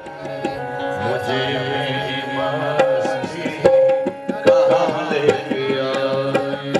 मुझे मेरी मस्ती कहाँ लेके आए।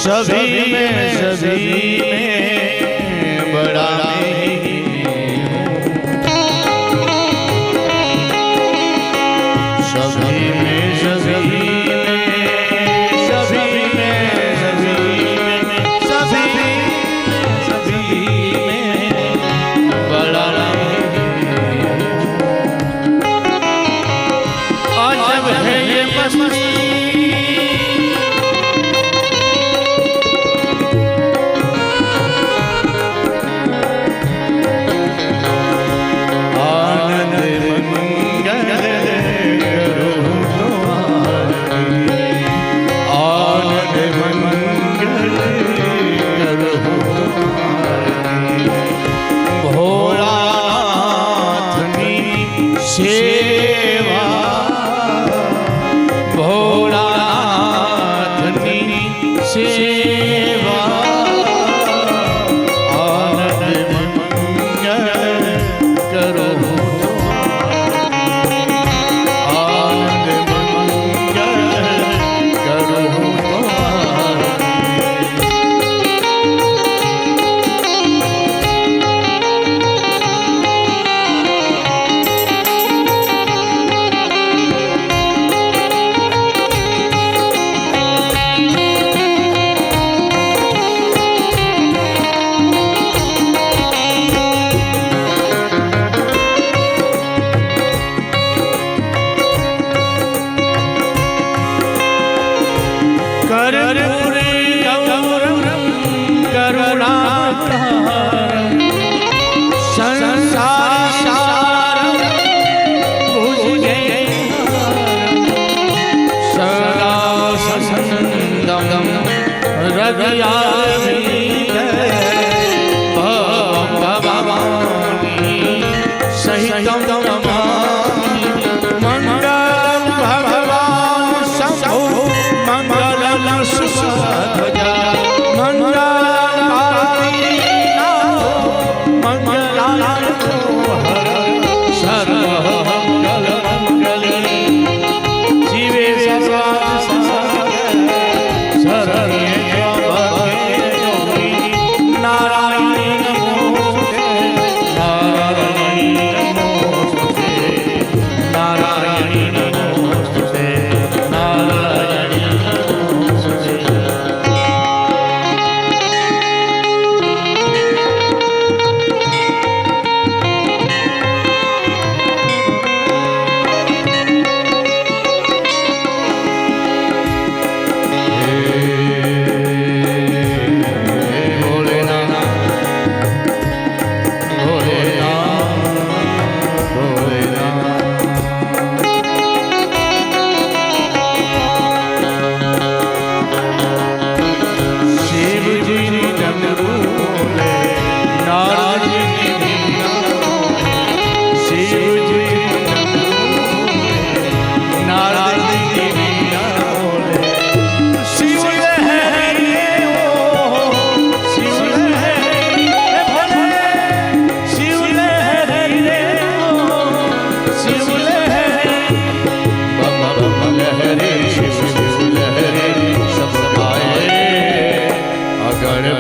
सभी में बड़ा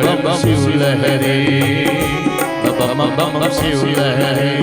बम शिव लहरी बम बम शिव लहरी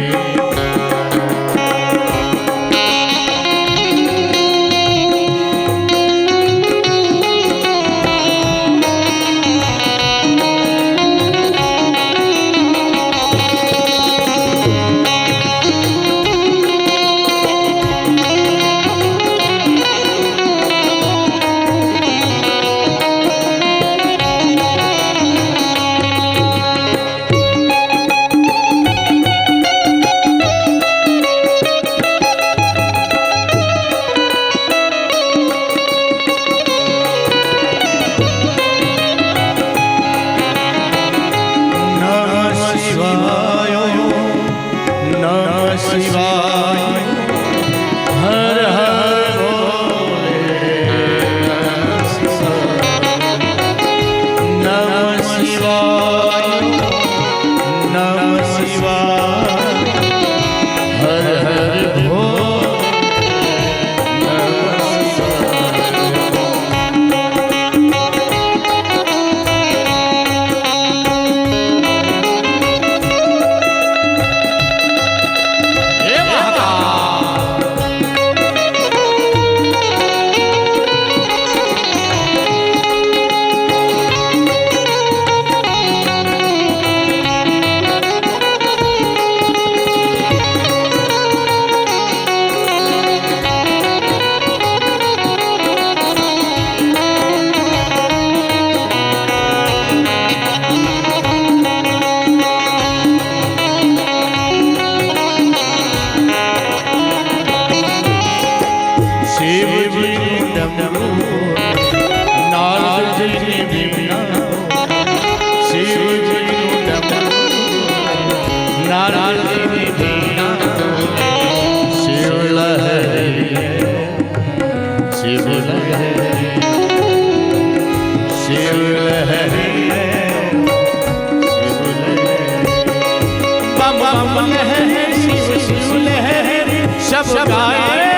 सब गाए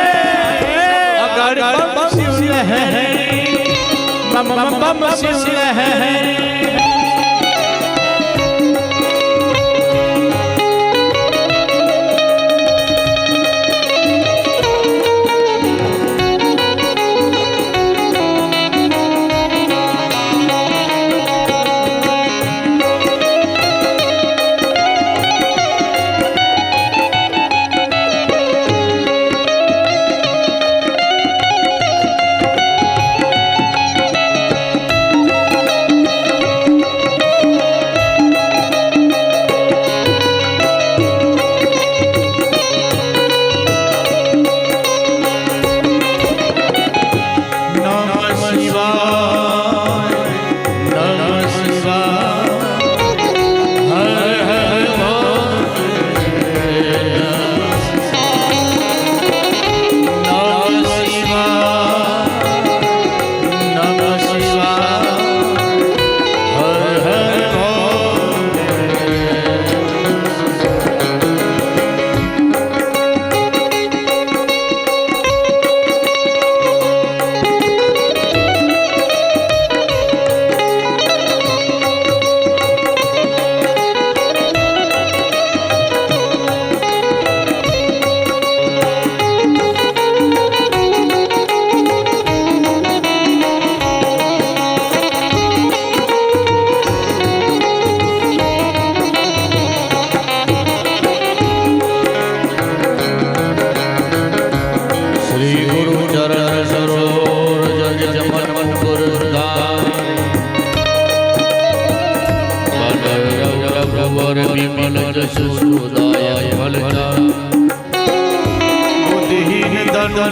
अगर बम शिव लहरी बम बम बम शिव लहरी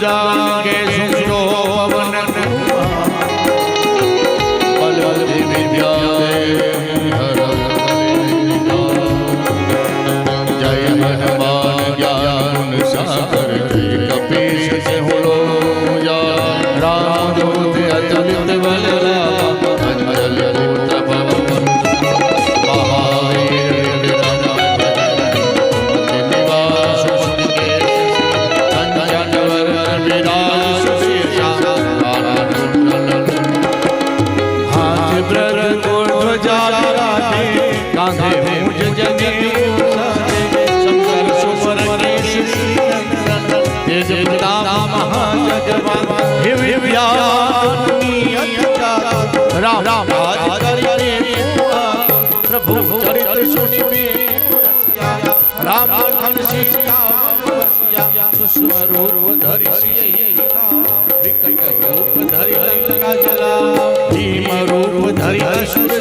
जागे सुनो पवन बल विद्या जय हनुमान ज्ञान सागर कपीश से हो जा राम दूत अतुलित बल अंजल पुत्र पवन महावीर निवास सुन के अंजन वर विराज ज्ञानी अधिकार राम राज करिए प्रभु चरित्र सुनिए राम लखन सीता सूक्ष्म रूप धरि विकट रूप धरि लंका जला भीम रूप धरि असुर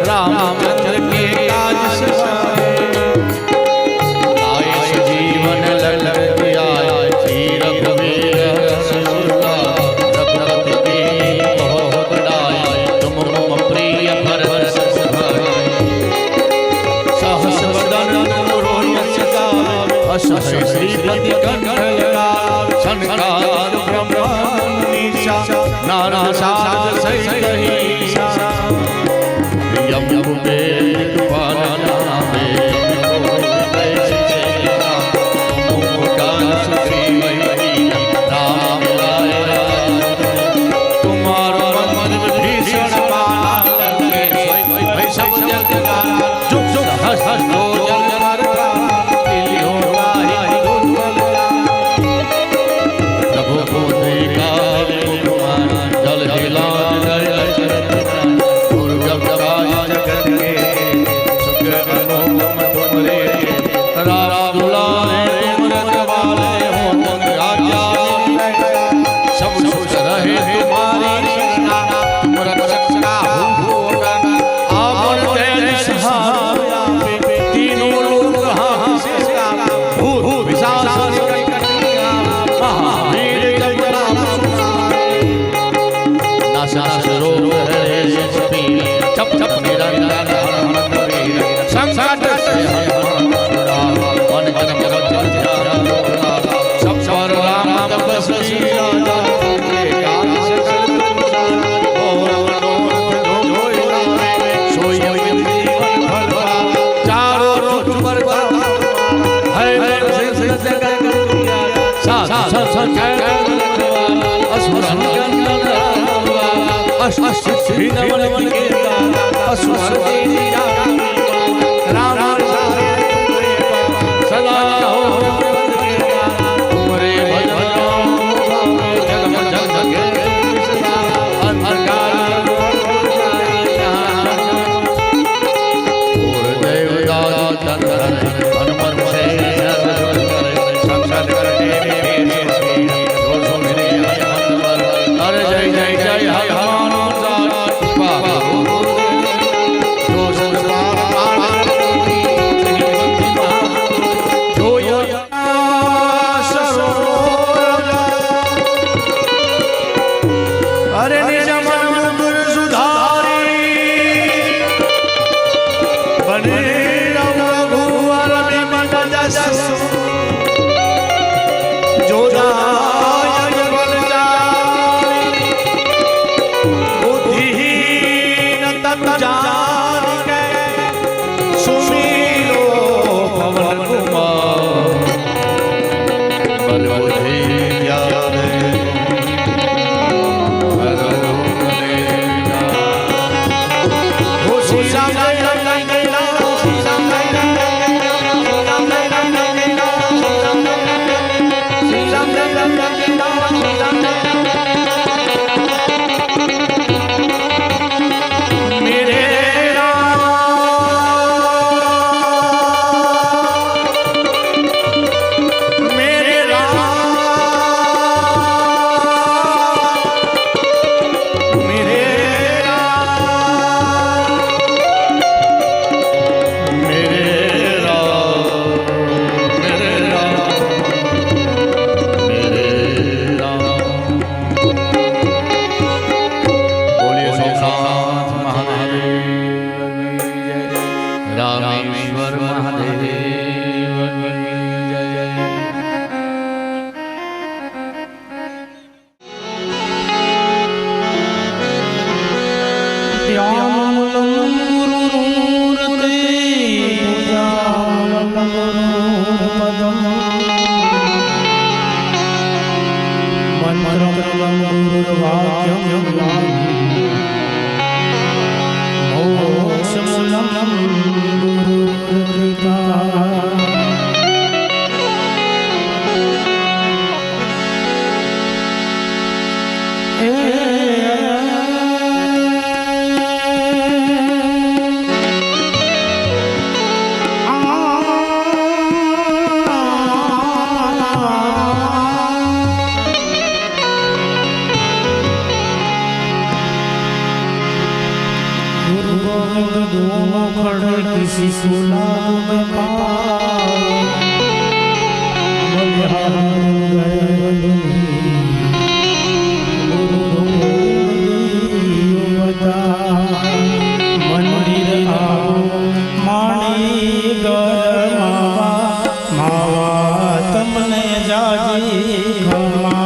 रामचंद्र के काज सवारे आए जीवन ललक आए श्री रघुवीर रघुपति की बहुत बड़ाई तुम मम प्रिय भरत सहस वदन रोयस गावे अस श्रीपति कंठ लगावे संकार ब्रह्मनिशा नाना साध सहित यम वेद पाना नामे राम तुम्हारो मन भीषण माना सब जग गाना जुग जुग हस हस हो जल कर तिलियो गाहि प्रभु को देखा जल हिला मोक्षमूलं गुरुकृपा मुखड़ किसी गुलाब में पाए बलिहार गए मंदिर आओ माणी गरमावा मावा तमने जाजी खमा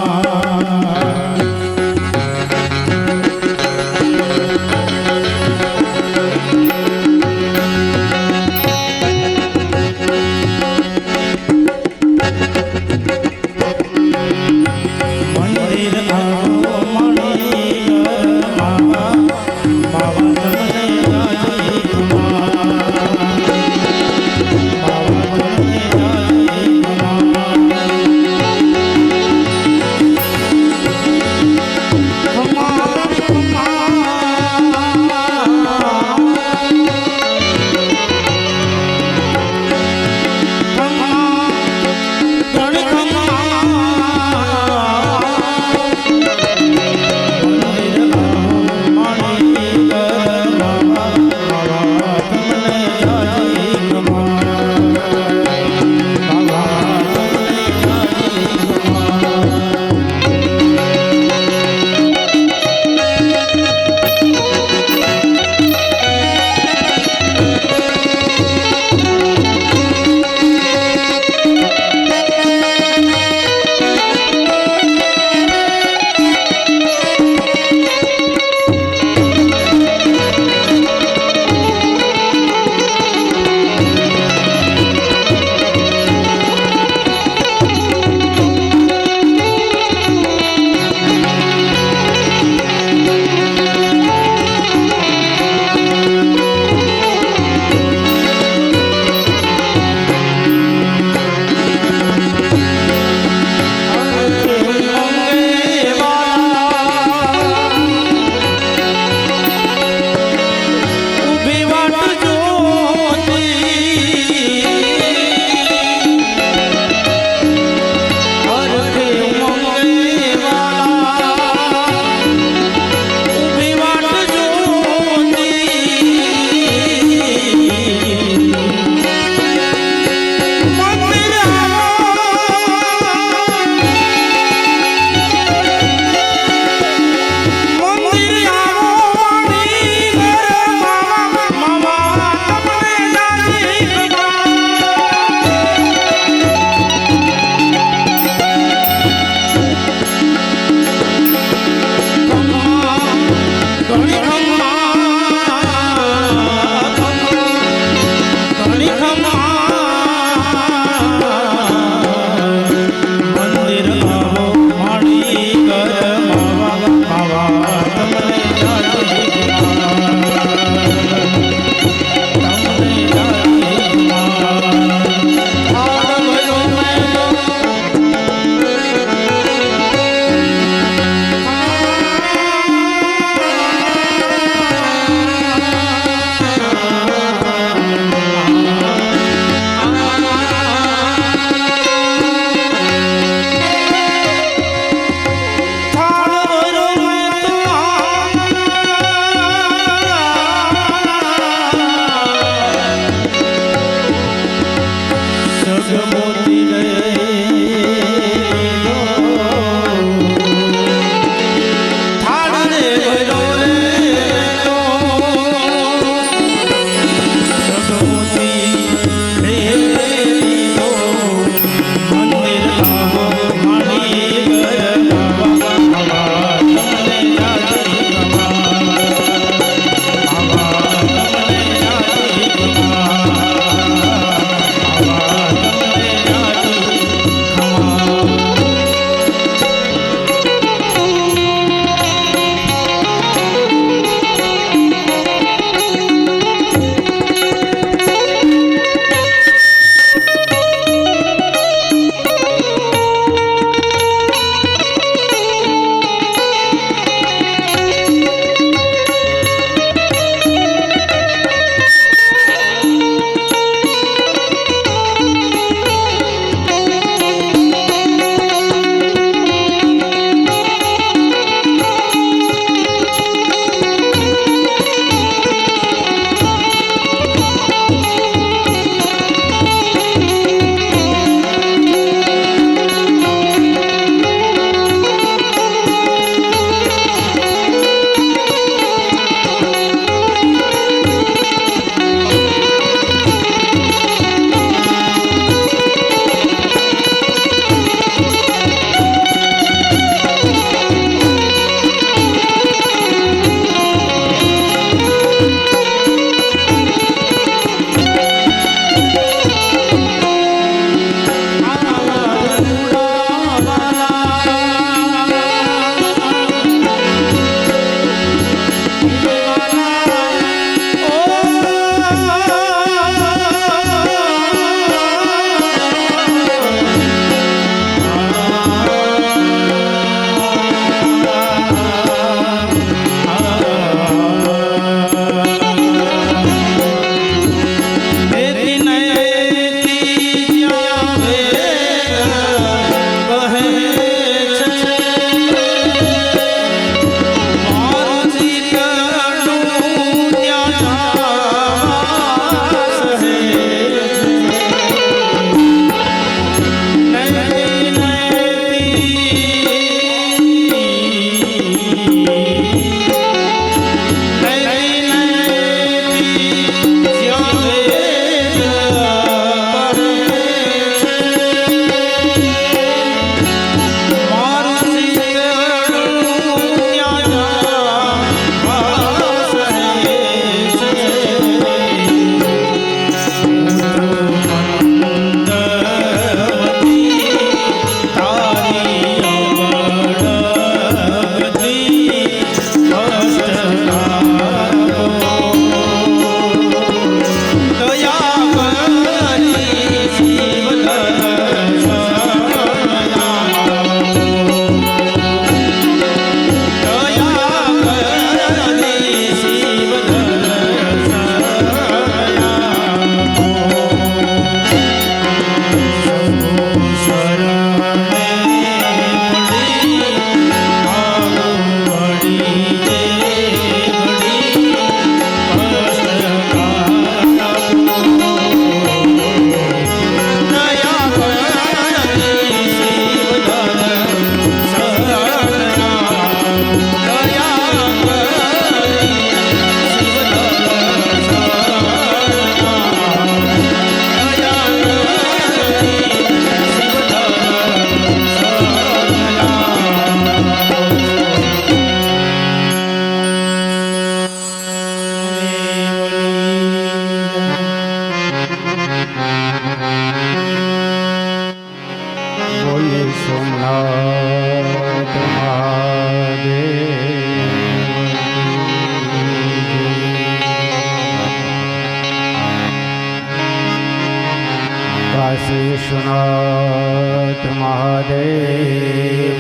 काशी विश्वनाथ महादेव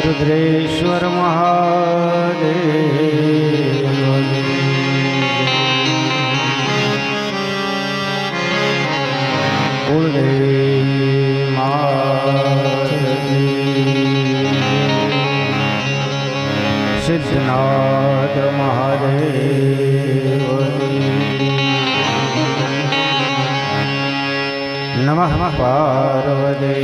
रुद्रेश्वर महादेव कुलदेवी माता की सिद्धनाथ महादेव नमः पार्वती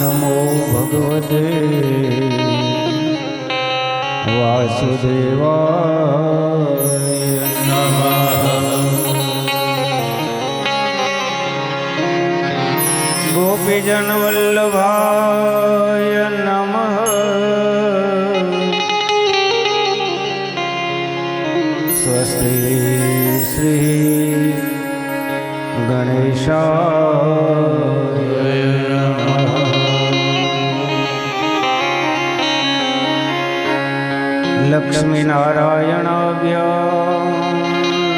नमो भगवते वासुदेवाय नमः। गोपीजन वल्लभाय नमः। स्वस्ति श्री गणेशाय नमः। लक्ष्मी नारायणाभ्य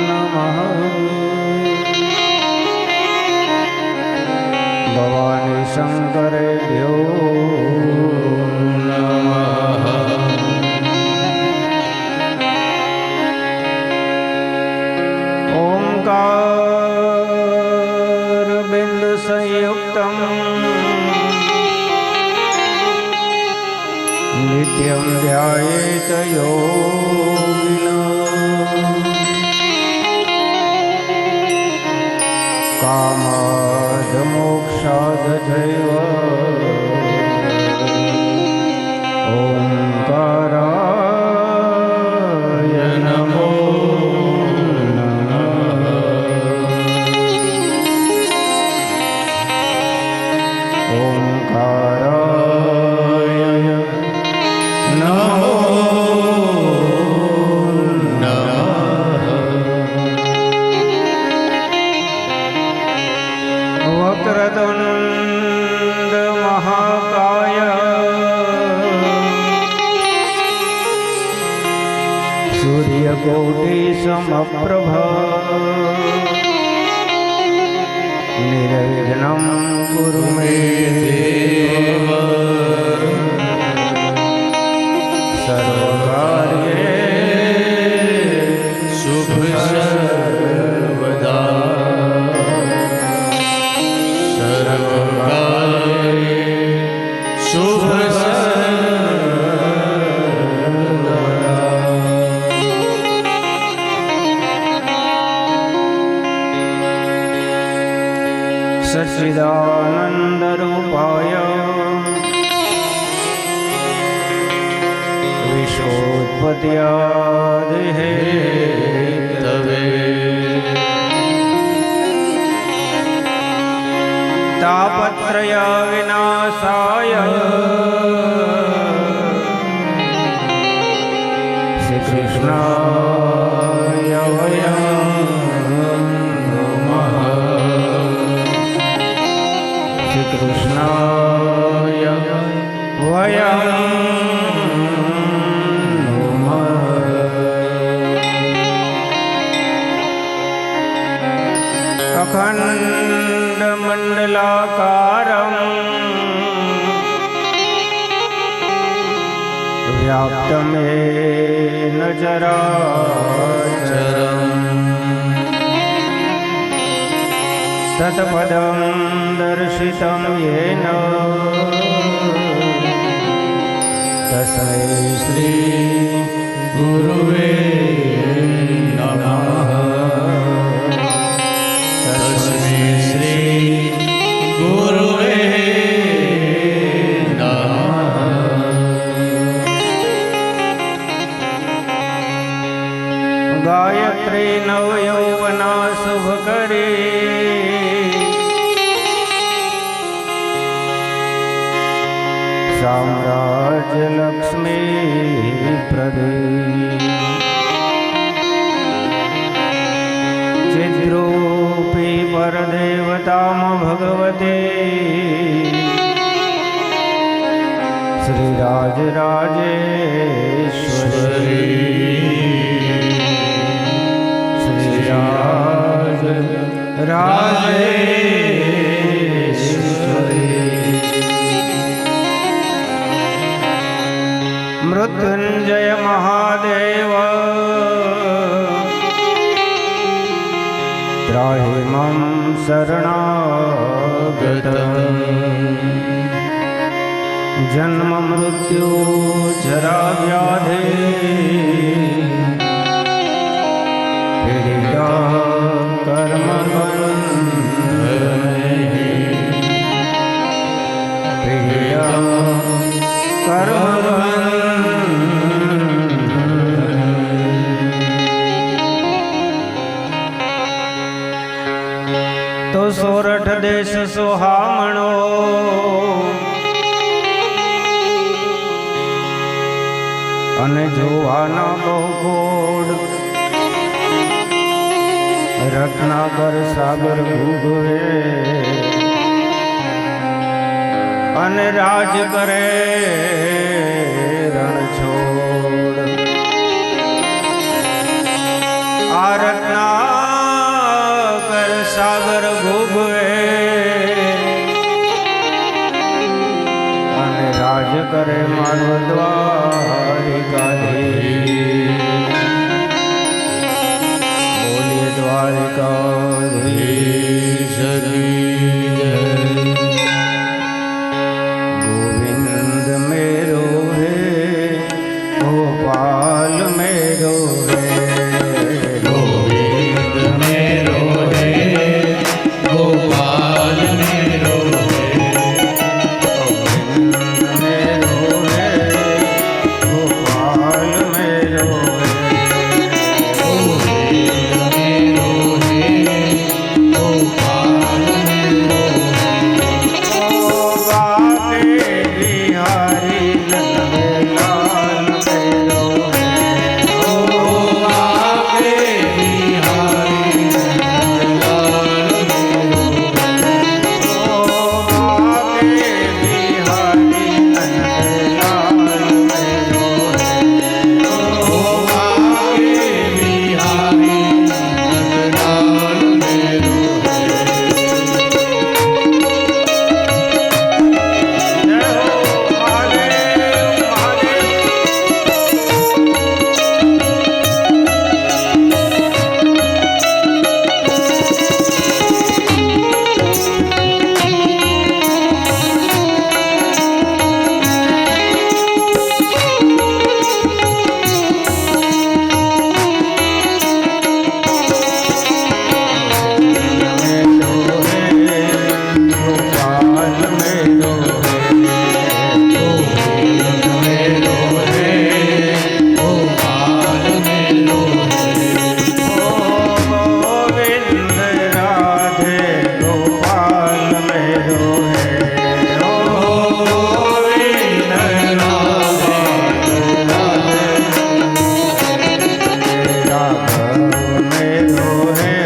नमः। भवानी शंकरेभ्यो नमः। ओंकार बिंदु संयुक्तम् नित्यं ध्यायेत योगिनः कामादमोक्षादचैव ओंकाराय नमो नमः। ओंकाराय नमो नमः। वक्रतुंड महाकाय सूर्यकोटि समप्रभ निर्विघ्नं कुरु मे देव सर्वकार्येषु सर्वदा सर्वकार्येषु सच्चिदानन्दरूपाय विश्वोत्पत्त्यादिहेतवे तापत्रय विनाशाय श्रीकृष्णाय वयं नमः। श्रीकृष्णाय वयं नमः। अखण्डमण्डलाकारम् व्याप्तमेन चराचरम् सत्पदं दर्शितं येन तस्मै श्री गुरुवे नमः। तस्मै श्री गुरुवे नमः। गायत्री नवयौवना शुभकरी साम्राज्य लक्ष्मी प्रदे चिद्रूपी परदेवताम भगवते श्रीराजराजेश्वरी राजेश्वरी मृत्युंजय महादेव त्राहि मम शरणागतम् जन्म मृत्यु जरा व्याधि पीडिता कर्म पीडिता कर्म। तो सोरठ देश सुहामणो अने जोवाना बहुकोड रत्नाकर सागर भूगवे अने राज करे रण छोड़। आ रत्नाकर सागर भूगवे अने राज करे मानव द्वारिकाधीश। बोलिए द्वारिकाधीश की जय। गोविंद मेरो है गोपाल मेरो है गोविंद मेरो है गोपाल मेरो है। गोविंद मेरो है गोपाल मेरो है। गोविंद मेरो है गोपाल मेरो है। ओ बाके बिहारी नंदलाल मेरो है। ओ आके बिहारी नंदलाल मेरो है। ओ बाके बिहारी नंदलाल मेरो है। ओ आके बिहारी नंदलाल मेरो है। जय हो महादेव महादेव। गोपाल मेरो है गोविंद मेरो है गोपाल मेरो है। ओ गोविंद राधे गोपाल मेरो है। ओ गोविंद राधे राधे राघव मेरो है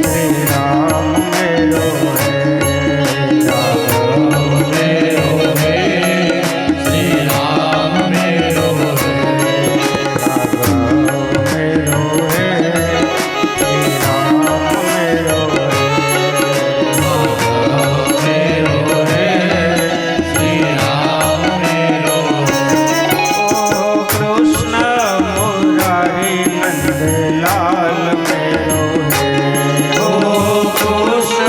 श्री राम मेरो है। राघव मेरो है श्री राम मेरो है। राघव मेरो है श्री राम मेरो है। राघव मेरो है श्री राम मेरो है। ओ कृष्ण मुरारी नंदलाल मेरो है। ओ कृष्ण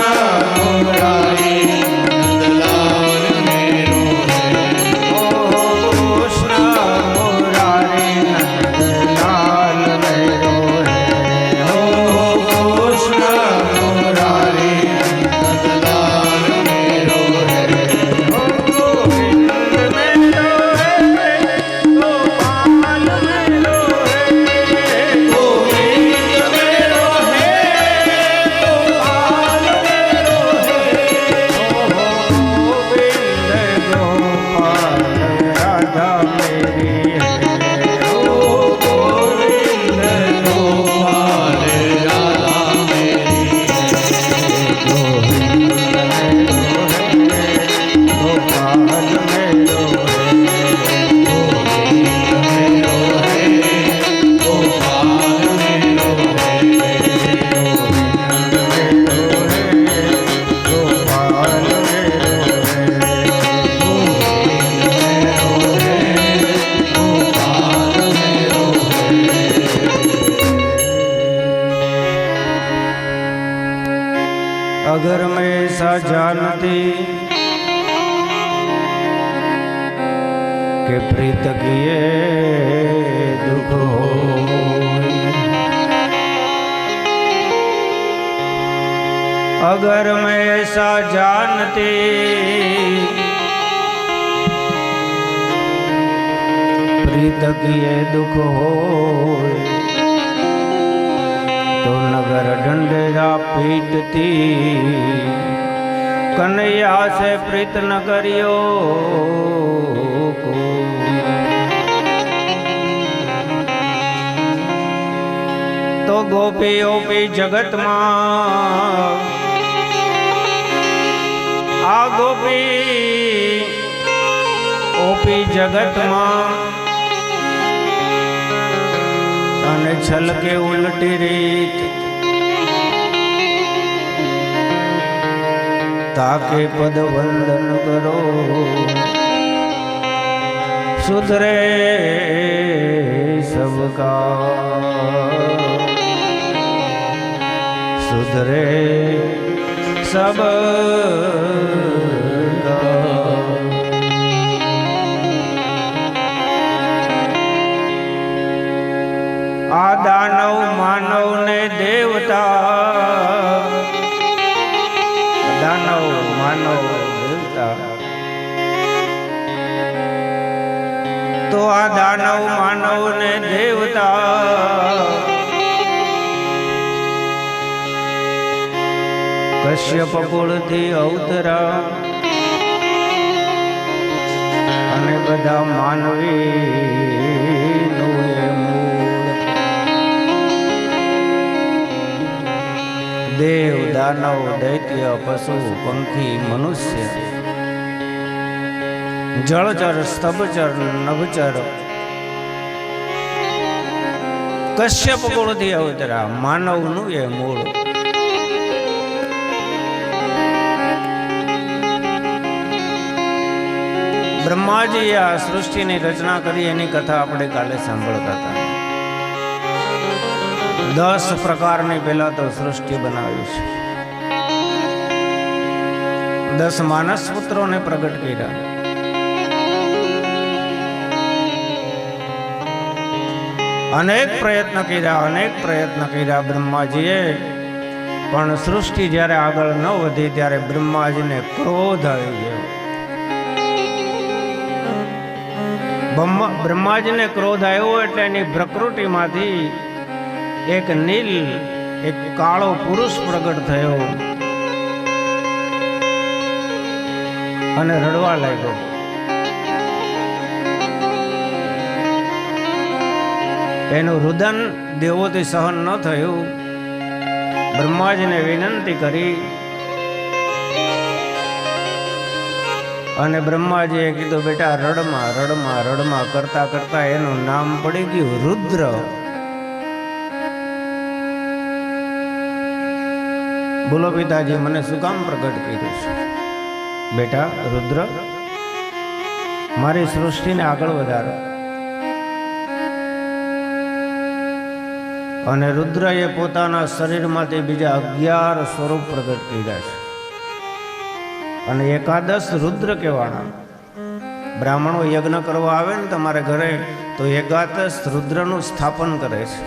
अगर मैं ऐसा जानती कि प्रीत किए दुख हो, अगर मैं ऐसा जानती प्रीत किए दुख हो, तो नगर ढंढेरा पीटती कन्हैया से प्रीत न करियो को। तो गोपी ओपी जगत मां आ गोपी ओपी जगत मां અને છલકે ઉલટી રીત તાકે પદ વંદન કરો સુધરે સબકા સુધરે સબ आ दानव मानव ने देवता, दानव मानव देवता, तो आ दानव मानव ने देवता कश्यप कुल थी अवतरा अने बधा मानवी देव दानव दैत्य पशु पंखी मनुष्य जलचर स्तभचर नभचर कश्यप कुळथी अवतरा मानव नु ए मूळ। ब्रह्माजी आ सृष्टि ની रचना करी एनी कथा આપણે કાલે સાંભળતા હતા। 10 પ્રકારની પહેલા તો સૃષ્ટિ બનાવી છે, 10 માનસ પુત્રોને પ્રગટ કર્યા, અનેક પ્રયત્ન કર્યા બ્રહ્માજીએ, પણ સૃષ્ટિ જ્યારે આગળ ન વધી ત્યારે બ્રહ્માજીને ક્રોધ આવી ગયો। બ્રહ્માજીને ક્રોધ આવ્યો એટલે એની પ્રકૃતિમાંથી એક નીલ એક કાળો પુરુષ પ્રગટ થયો અને રડવા લાગ્યો। એનું રુદન દેવોથી સહન ન થયું। બ્રહ્માજીને વિનંતી કરી અને બ્રહ્માજીએ કીધું બેટા રડમાં રડમાં રડમાં કરતા કરતા એનું નામ પડી ગયું રુદ્ર। બોલો પિતાજી મને શું કામ પ્રગટ કર્યું છે? બેટા રુદ્ર મારી સૃષ્ટિને આગળ વધારો। અને રુદ્રએ પોતાના શરીરમાંથી બીજા 11 સ્વરૂપ પ્રગટ કર્યા છે અને 11 રુદ્ર કહેવાના। બ્રાહ્મણો યજ્ઞ કરવા આવે ને તમારે ઘરે તો 11 રુદ્રનું સ્થાપન કરે છે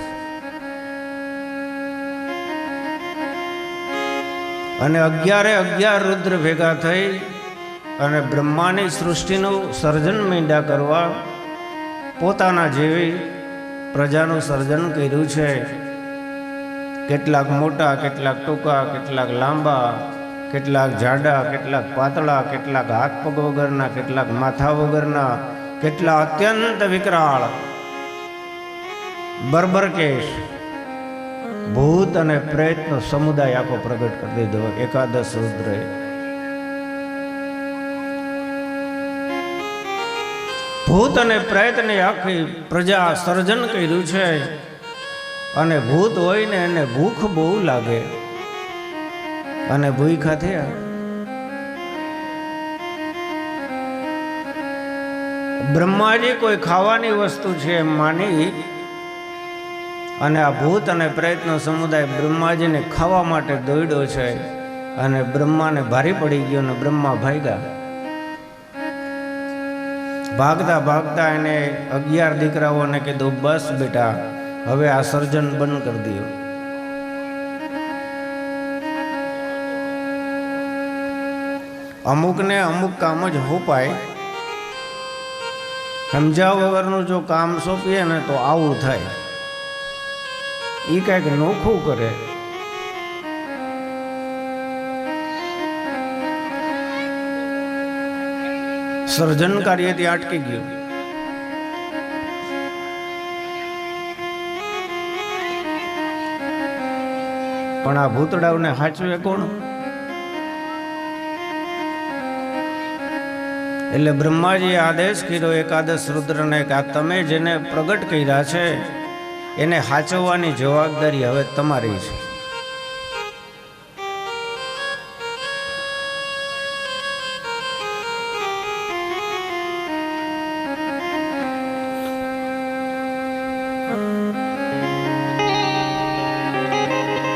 અને 11 રુદ્ર ભેગા થઈ અને બ્રહ્માની સૃષ્ટિનું સર્જન માંડ્યા કરવા। પોતાના જેવી પ્રજાનું સર્જન કર્યું છે। કેટલાક મોટા, કેટલાક ટૂંકા, કેટલાક લાંબા, કેટલાક જાડા, કેટલાક પાતળા, કેટલાક હાથ પગ વગરના, કેટલાક માથા વગરના, કેટલા અત્યંત વિકરાળ બર્બરકેશ ભૂત અને પ્રેતનો સમુદાય આખો પ્રગટ કરી દીધો 11 રુદ્રએ। ભૂત અને પ્રેતની આખી પ્રજા સર્જન કર્યું છે અને ભૂત હોય ને એને ભૂખ બહુ લાગે અને ભૂખ્યા થયા। બ્રહ્માજી કોઈ ખાવાની વસ્તુ છે એમ માની અને આ ભૂત અને પ્રેતનો સમુદાય બ્રહ્માજીને ખાવા માટે દોડ્યો છે અને બ્રહ્માને ભારી પડી ગયો અને બ્રહ્મા ભાગ્યા. ભાગતા ભાગતા એને 11 દીકરાઓને કીધું, બસ બેટા હવે આ સર્જન બંધ કરી દો. અમુકને અમુક કામ જ હોપાય, સમજાવ વગરનું જો કામ સોંપીએ ને તો આવું થાય. એ કંઈક નોખું કરે. સર્જન કાર્ય ત્યાં અટકી ગયું. પણ આ ભૂતડાઓને સાચવે કોણ? એટલે બ્રહ્માજીએ આદેશ કર્યો એકાદશ રુદ્રને કે આ તમે જેને પ્રગટ કર્યા છે એને સાચવવાની જવાબદારી હવે તમારી છે.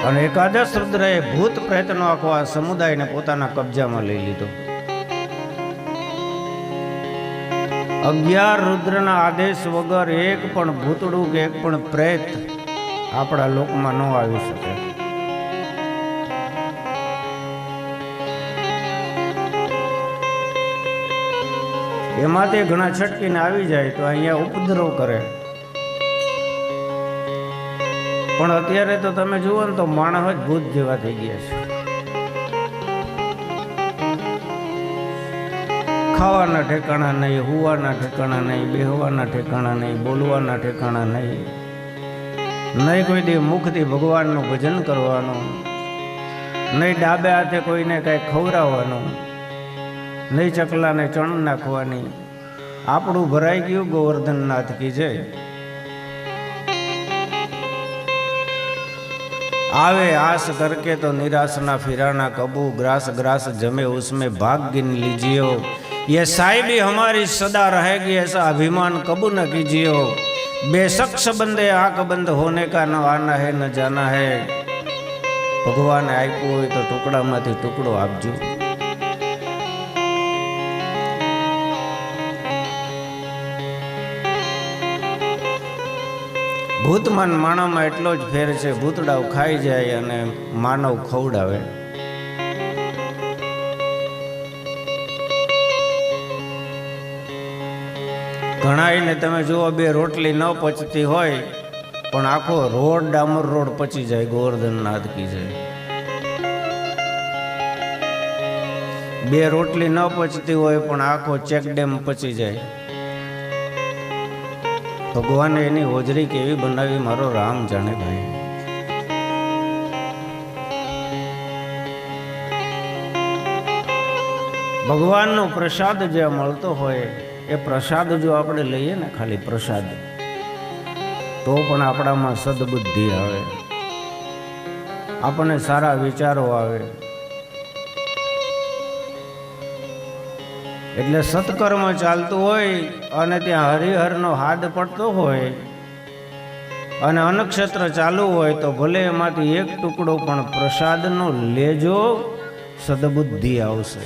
અને એકાદશ રુદ્રએ ભૂત પ્રેતનો આખો આ સમુદાયને પોતાના કબજામાં લઈ લીધો. 11 રુદ્રના આદેશ વગર એક પણ ભૂતડું કે એક પણ પ્રેત આપણા લોકમાં ન આવી શકે. એમાંથી ઘણા છટકીને આવી જાય તો અહીંયા ઉપદ્રવ કરે. પણ અત્યારે તો તમે જુઓ ને તો માણસ જ ભૂત જેવા થઈ ગયા છે. ખાવાના ઠેકાણા નહીં, હુવાના ઠેકાણા નહીં, બેહવાના ઠેકાણા નહીં, બોલવાના ઠેકાણા નહીં. નહીં કોઈ દી મુખથી ભગવાનનું ભજન કરવાનું, નહીં ડાબે હાથે કોઈને કાંઈ ખવડાવવાનું, નહીં ચકલાને ચણ નાખવાની. આપણું ભરાઈ ગયું ગોવર્ધનનાથ કી જય. आवे आस करके तो निराश ना फिराना कबू, ग्रास ग्रास जमे उसमें भाग गिन लीजिए. ये साहिबी हमारी सदा रहेगी ऐसा अभिमान कबू न कीजिए. बेशख्स बंदे आंख बंद होने का न आना है न जाना है. भगवान आप्यो હોય તો ટુકડામાંથી ટુકડો આપજો. ભૂતમાન માનવમાં એટલો જ ફેર છે, ભૂતડાઓ ખાઈ જાય અને માનવ ખવડાવે. ઘણાઈને તમે જુઓ 2 રોટલી ન પચતી હોય પણ આખો રોડ ડામર રોડ પચી જાય. ગોવર્ધનનાથ કી જાય. 2 રોટલી ન પચતી હોય પણ આખો ચેક ડેમ પચી જાય. ભગવાને એની હોજરી કેવી બનાવી મારો રામ જાણે ભાઈ. ભગવાનનો પ્રસાદ જે મળતો હોય એ પ્રસાદ જો આપણે લઈએ ને, ખાલી પ્રસાદ, તો પણ આપણામાં સદબુદ્ધિ આવે, આપણને સારા વિચારો આવે. એટલે સત્કર્મ ચાલતું હોય અને ત્યાં હરિહરનો હાથ પડતો હોય અને અનક્ષત્ર ચાલુ હોય તો ભલે એમાંથી એક ટુકડો પણ પ્રસાદનો લેજો, સદબુદ્ધિ આવશે.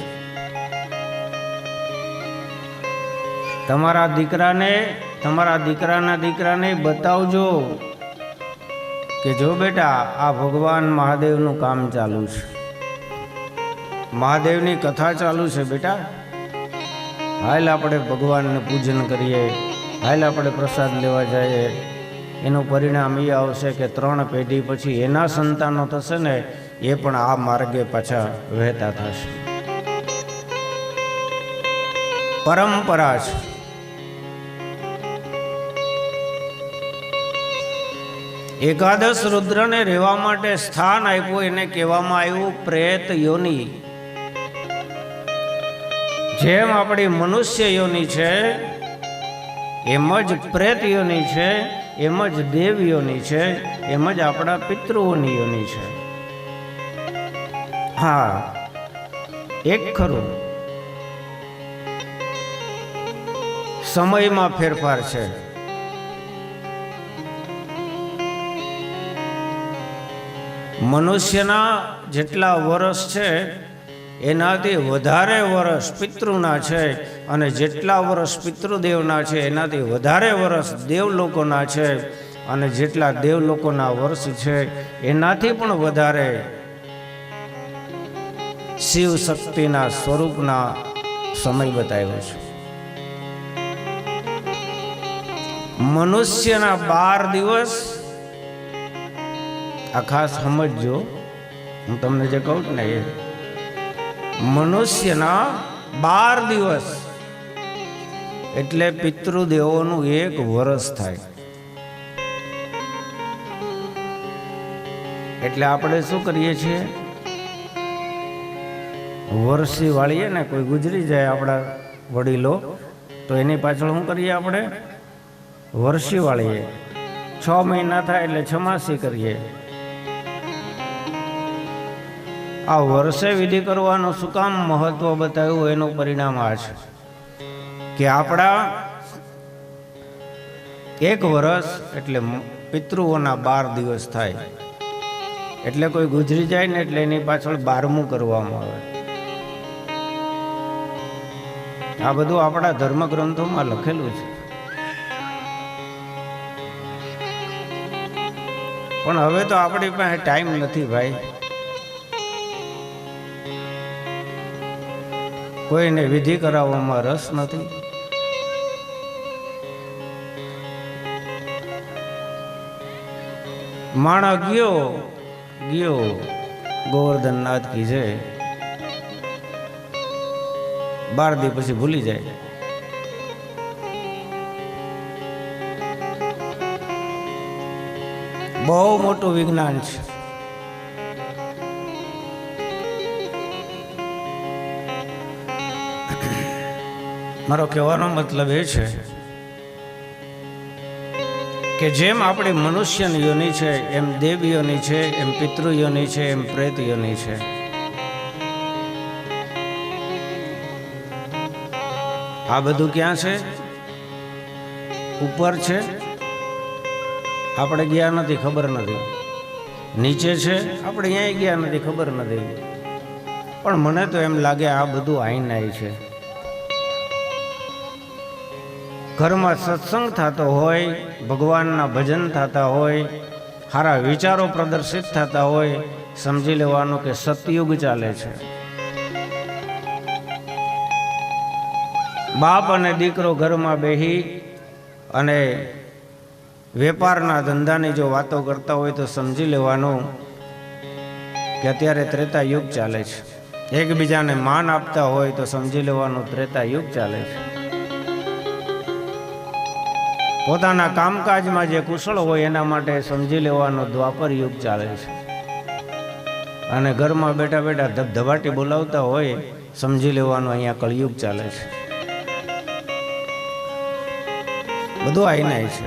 તમારા દીકરાના દીકરાને બતાવજો કે જો બેટા આ ભગવાન મહાદેવનું કામ ચાલુ છે, મહાદેવની કથા ચાલુ છે બેટા, હાલ આપણે ભગવાનને પૂજન કરીએ, હાલ આપણે પ્રસાદ લેવા જઈએ. એનું પરિણામ એ આવશે કે 3 પેઢી પછી એના સંતાનો થશે ને એ પણ આ માર્ગે પાછા વહેતા થશે. પરંપરા છે. એકાદશ રુદ્રને રહેવા માટે સ્થાન આપ્યું, એને કહેવામાં આવ્યું પ્રેત યોની. જેમ આપણી મનુષ્ય યોની છે એમ જ પ્રેત યોની છે, એમ જ દેવ યોની છે, એમ જ આપણા પિતૃઓની યોની છે. હા, એક ખરું, સમયમાં ફેરફાર છે. મનુષ્યના જેટલા વર્ષ છે એનાથી વધારે વર્ષ પિતૃના છે, અને જેટલા વર્ષ પિતૃદેવના છે એનાથી વધારે વર્ષ દેવલોકોના છે, અને જેટલા દેવલોકોના વર્ષ છે એનાથી પણ વધારે શિવ શક્તિના સ્વરૂપના સમય બતાવ્યો છે. મનુષ્યના 12 દિવસ, આ ખાસ સમજજો, હું તમને જે કહું છું ને એ મનુષ્યના 12 દિવસ એટલે પિતૃદેવોનું 1 વર્ષ થાય. એટલે આપણે શું કરીએ છીએ, વર્ષી વાળીએ ને, કોઈ ગુજરી જાય આપણા વડીલો તો એની પાછળ શું કરીએ આપણે, વર્ષી વાળીએ. 6 મહિના થાય એટલે છમાસી કરીએ. આ વર્ષે વિધિ કરવાનું શું કામ મહત્વ બતાવ્યું, એનું પરિણામ આ છે કે આપણા 1 વર્ષ એટલે પિતૃઓના 12 દિવસ થાય. એટલે કોઈ ગુજરી જાય ને એટલે એની પાછળ 12મું કરવામાં આવે. આ બધું આપણા ધર્મગ્રંથોમાં લખેલું છે. પણ હવે તો આપણી પાસે ટાઈમ નથી ભાઈ. કોઈને વિધિ કરાવવામાં રસ નથી. માણસ ગયો ગોવર્ધનનાથ કી જય, 12 દિવસ પછી ભૂલી જાય. બહુ મોટું વિજ્ઞાન છે. મારો કહેવાનો મતલબ એ છે કે જેમ આપણી મનુષ્ય યોનિ છે, એમ દેવ યોનિ છે, એમ પિતૃ યોનિ છે, એમ પ્રેત યોનિ છે. આ બધું ક્યાં છે? ઉપર છે, આપણે ગયા નથી, ખબર નથી. નીચે છે, આપણે ક્યાંય ગયા નથી, ખબર નથી. પણ મને તો એમ લાગે આ બધું આઈનાઈ છે. ઘરમાં સત્સંગ થતો હોય, ભગવાનના ભજન થતા હોય, સારા વિચારો પ્રદર્શિત થતા હોય, સમજી લેવાનું કે સતયુગ ચાલે છે. બાપ અને દીકરો ઘરમાં બેહી અને વેપારના ધંધાની જો વાતો કરતા હોય તો સમજી લેવાનું કે અત્યારે ત્રેતા યુગ ચાલે છે. એકબીજાને માન આપતા હોય તો સમજી લેવાનું ત્રેતા યુગ ચાલે છે. પોતાના કામકાજમાં જે કુશળ હોય એના માટે સમજી લેવાનો દ્વાપર યુગ ચાલે છે. અને ઘરમાં બેઠા બેઠા ધબધબાટી બોલાવતા હોય સમજી લેવાનું અહીંયા કળિયુગ ચાલે છે. બધું આઈનાય છે.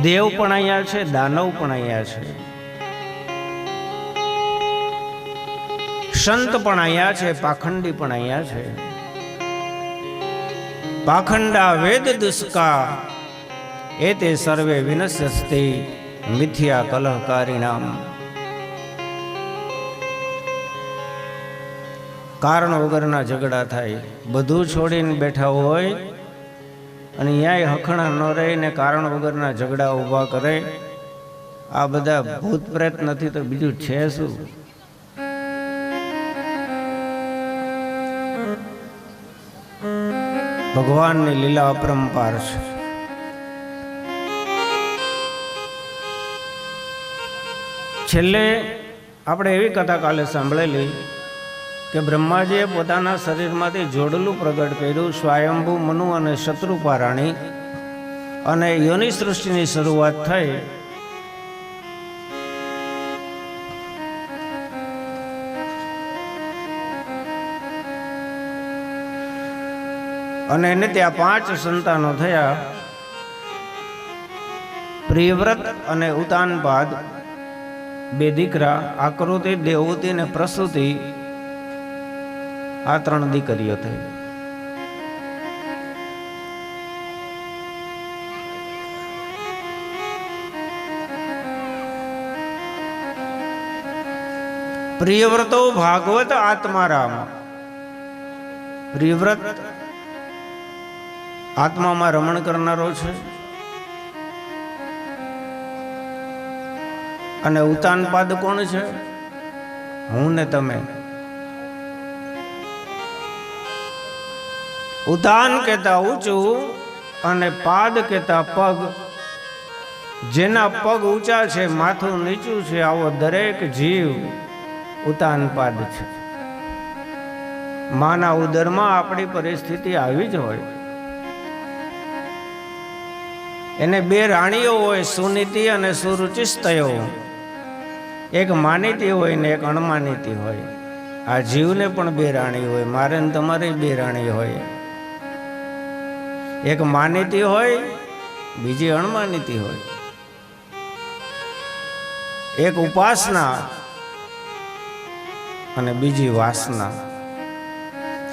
દેવ પણ અહીંયા છે, દાનવ પણ અહીંયા છે, સંત પણ અહીંયા છે, પાખંડી પણ અહીંયા છે. પાખંડા વેદ દુષ્કા એતે સર્વે વિનશ્યસ્તે મિથ્યા કલહકારિણામ. કારણ વગરના ઝઘડા થાય. બધું છોડીને બેઠા હોય અને ન્યાય હખણા ન રહીને કારણ વગરના ઝઘડા ઊભા કરે. આ બધા ભૂત પ્રેત નથી તો બીજું છે શું? ભગવાનની લીલા અપરંપાર છે. છેલ્લે આપણે એવી કથા કાલે સાંભળેલી કે બ્રહ્માજીએ પોતાના શરીરમાંથી જોડલું પ્રગટ કર્યું. સ્વયંભૂ મનુ અને શત્રુપા રાણી અને યોનિ સૃષ્ટિની શરૂઆત થઈ. અને એને ત્યાં 5 સંતાનો થયા. પ્રિયવ્રત અને ઉતાનપાદ 2 દીકરા, આકૃતિ, દેવહૂતિ અને પ્રસૂતિ, આ 3 દીકરીઓ થઈ. પ્રિયવ્રતો ભાગવત આત્મારામ. પ્રિયવ્રત આત્મામાં રમણ કરનારો છે, અને ઉતાનપાદ કોણ છે? હું ને તમે. ઉતાન કહેતા ઊંચું અને પાદ કહેતા પગ. જેના પગ ઊંચા છે, માથું નીચું છે, આવો દરેક જીવ ઉતાનપાદ છે. માના ઉદરમાં આપણી પરિસ્થિતિ આવી જ હોય. એને બે રાણીઓ હોય, સુનીતિ અને સુરુચિસ્તયો. એક માનીતી હોય ને એક અણમાનીતી હોય. આ જીવને પણ બે રાણી હોય, મારે ને તમારે બે રાણી હોય. એક માનીતી હોય, બીજી અણમાનીતી હોય. એક ઉપાસના અને બીજી વાસના.